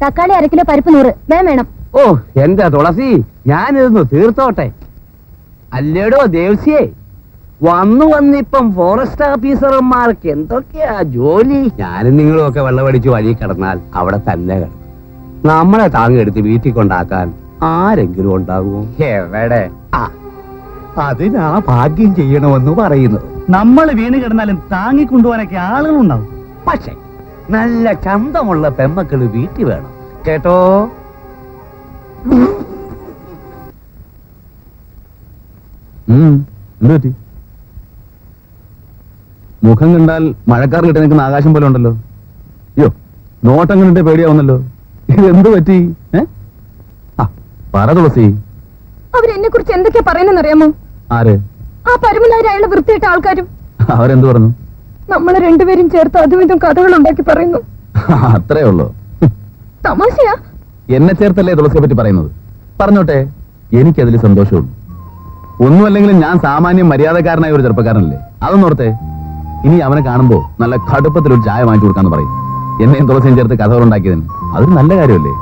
തക്കാളി 1 കിലോ, പരിപ്പ് 100 വേണം. ഓ എന്റെ തുളസി, ഞാനിരുന്നു തീർത്തോട്ടെ. അല്ലേടോ ദേവസ്യേ, വന്നിപ്പം ഫോറസ്റ്റ് ഓഫീസർമാർക്ക് എന്തൊക്കെയാ ജോലി. ഞാനും നിങ്ങളും ഒക്കെ വെള്ളമടിച്ച് വഴി കിടന്നാൽ അവിടെ തന്നെ കിടക്കും. നമ്മളെ താങ്ങെടുത്ത് വീട്ടിൽ കൊണ്ടാക്കാൻ ആരെങ്കിലും ഉണ്ടാകുമോ? എവിടെ? അതിനാ ഭാഗ്യം ചെയ്യണമെന്ന് പറയുന്നത്. നമ്മൾ വീണ് കിടന്നാലും താങ്ങിക്കൊണ്ടുപോകാനൊക്കെ ആളുകളുണ്ടാവും. പക്ഷെ നല്ല ചന്തമുള്ള പെമ്മക്കള് വീട്ടിൽ വേണം കേട്ടോ. എന്തുപറ്റി? മുഖം കണ്ടാൽ മഴക്കാർ കിട്ടി നിൽക്കുന്ന ആകാശം പോലെ ഉണ്ടല്ലോ. അയ്യോ, നോട്ടം കണ്ടിട്ട് പേടിയാവുന്നല്ലോ. ഇതെന്ത് പറ്റി? പറ തുളസി. അവരെന്നെ കുറിച്ച് എന്തൊക്കെയാ പറയുന്നറിയാമോ? ആര്? ആ പരമനായ അയാളെ വൃത്തിയിട്ട ആൾക്കാരും. അവരെന്ത് പറഞ്ഞു? നമ്മളെ രണ്ടുപേരും ചേർത്ത് അതും ഇതും കഥകൾ ഉണ്ടാക്കി പറയുന്നു. അത്രേ ഉള്ളൂ. തമാശയാ? എന്നെ ചേർത്തല്ലേ തുളസിയെ പറ്റി പറയുന്നത്? പറഞ്ഞോട്ടെ, എനിക്കതിൽ സന്തോഷമുള്ളൂ. ഒന്നുമല്ലെങ്കിലും ഞാൻ സാമാന്യം മര്യാദക്കാരനായ ഒരു ചെറുപ്പക്കാരനല്ലേ. അതൊന്നോർത്തെ. ഇനി അവനെ കാണുമ്പോ നല്ല കടുപ്പത്തിൽ ഒരു ചായ വാങ്ങിച്ചു കൊടുക്കാന്ന് പറയും. എന്നെയും തുളസിയും ചേർത്ത് കഥകൾ ഉണ്ടാക്കിയതിന് അതൊരു നല്ല കാര്യമല്ലേ?